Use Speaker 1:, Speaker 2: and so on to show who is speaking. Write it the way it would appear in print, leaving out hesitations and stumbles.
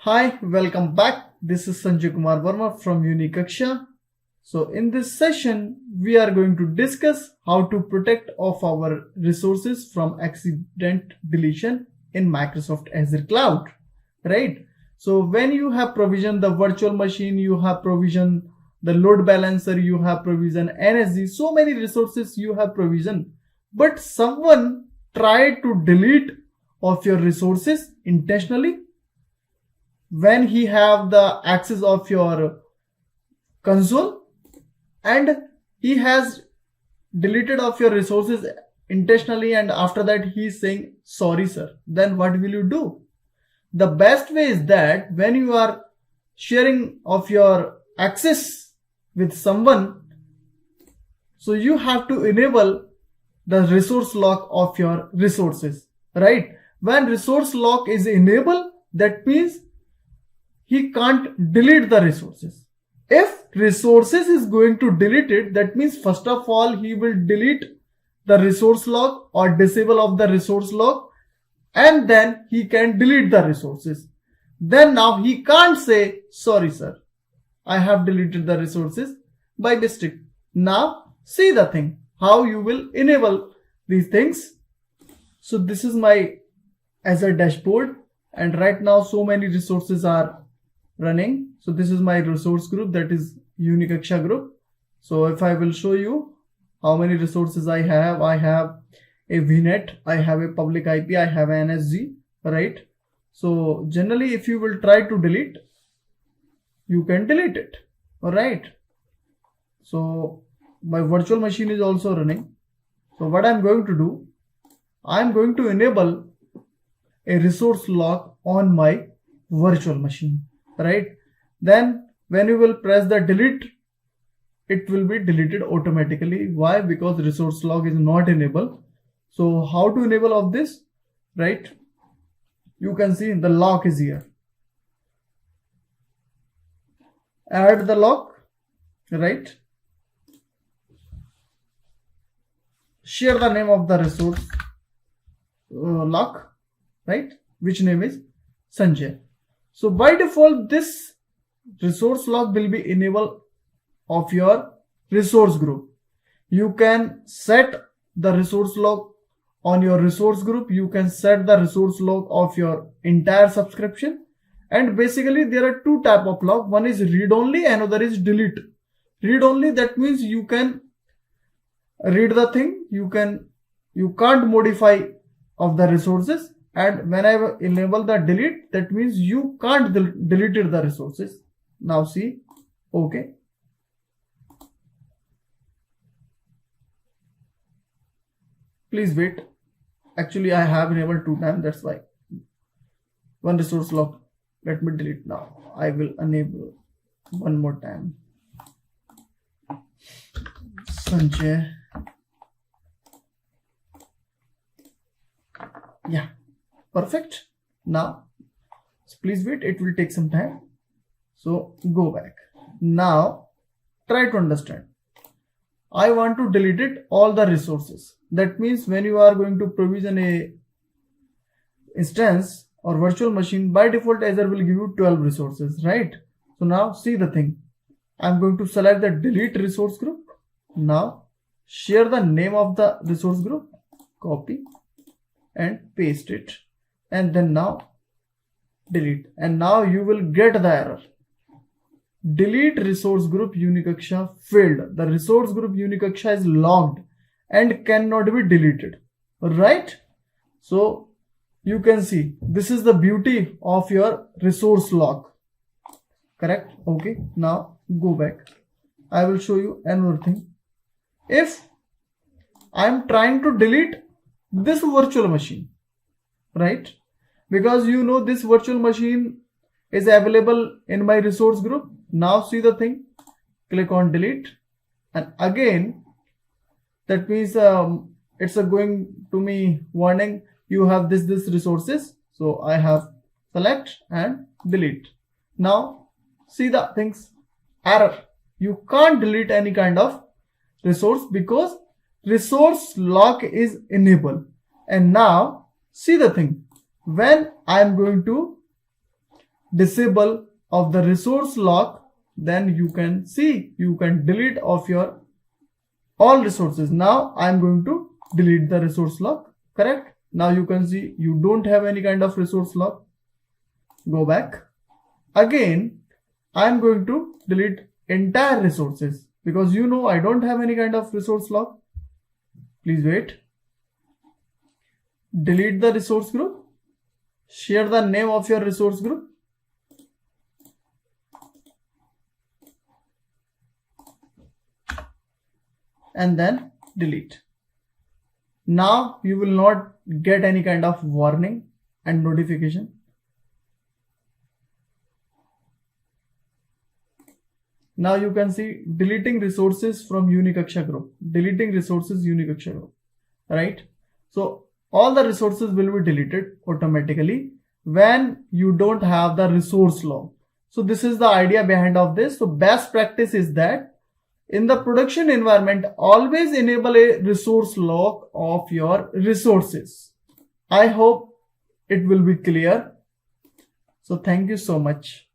Speaker 1: Hi, welcome back. This is Sanjay Kumar Verma from Unikaksha. So in this session, we are going to discuss how to protect of our resources from accident deletion in Microsoft Azure Cloud, right? So when you have provisioned the virtual machine, you have provisioned the load balancer, you have provisioned NSG, so many resources you have provisioned, but someone tried to delete of your resources intentionally when he have the access of your console and he has deleted of your resources intentionally, and after that he is saying sorry sir, then what will you do? The best way is that when you are sharing of your access with someone, so you have to enable the resource lock of your resources, right? When resource lock is enabled, that means he can't delete the resources. If resources is going to delete it, that means first of all he will delete the resource lock or disable of the resource lock, and then he can delete the resources. Then now he can't say sorry sir, I have deleted the resources by mistake. Now see the thing how you will enable these things. So this is my Azure dashboard, and right now so many resources are running. So this is my resource group, that is Unikaksha group. So if I will show you how many resources I have a VNet, I have a public IP, I have an NSG, right? So generally if you will try to delete, you can delete it, all right? So my virtual machine is also running. So what I'm going to do, I'm going to enable a resource lock on my virtual machine, right? Then when you will press the delete, it will be deleted automatically. Why? Because resource lock is not enabled. So how to enable of this, right? You can see the lock is here. Add the lock, right? Share the name of the resource lock, right? Which name is Sanjay. So by default, this resource lock will be enabled of your resource group. You can set the resource lock on your resource group. You can set the resource lock of your entire subscription. And basically there are two type of lock. One is read only, another is delete. Read only, that means you can read the thing, you can't modify of the resources. And when I enable the delete, that means you can't delete the resources. Now see, okay. Please wait. Actually, I have enabled 2 times. That's why. One resource lock. Let me delete now. I will enable one more time. Sanjay. Yeah. Perfect. Now please wait, it will take some time. So go back. Now try to understand. I want to delete it all the resources. That means when you are going to provision a instance or virtual machine, by default Azure will give you 12 resources, right? So now see the thing. I'm going to select the delete resource group. Now share the name of the resource group, copy and paste it, and then now delete. And now you will get the error. Delete resource group Unikaksha failed. The resource group Unikaksha is locked and cannot be deleted, right? So you can see this is the beauty of your resource lock, correct? Okay, now go back. I will show you another thing. If I am trying to delete this virtual machine, right? Because you know this virtual machine is available in my resource group. Now see the thing, click on delete, and again that means it's going to me warning you have this resources. So I have select and delete. Now see the things, error. You can't delete any kind of resource because resource lock is enabled. And now see the thing, when I am going to disable of the resource lock, then you can see you can delete of your all resources. Now I'm going to delete the resource lock, correct? Now you can see you don't have any kind of resource lock. Go back. Again, I'm going to delete entire resources because you know I don't have any kind of resource lock. Please wait. Delete the resource group. Share the name of your resource group. And then delete. Now you will not get any kind of warning and notification. Now you can see deleting resources from Unicaksha group, deleting resources Unicaksha group, right? So all the resources will be deleted automatically when you don't have the resource log. So this is the idea behind of this. So best practice is that in the production environment, always enable a resource log of your resources. I hope it will be clear. So thank you so much.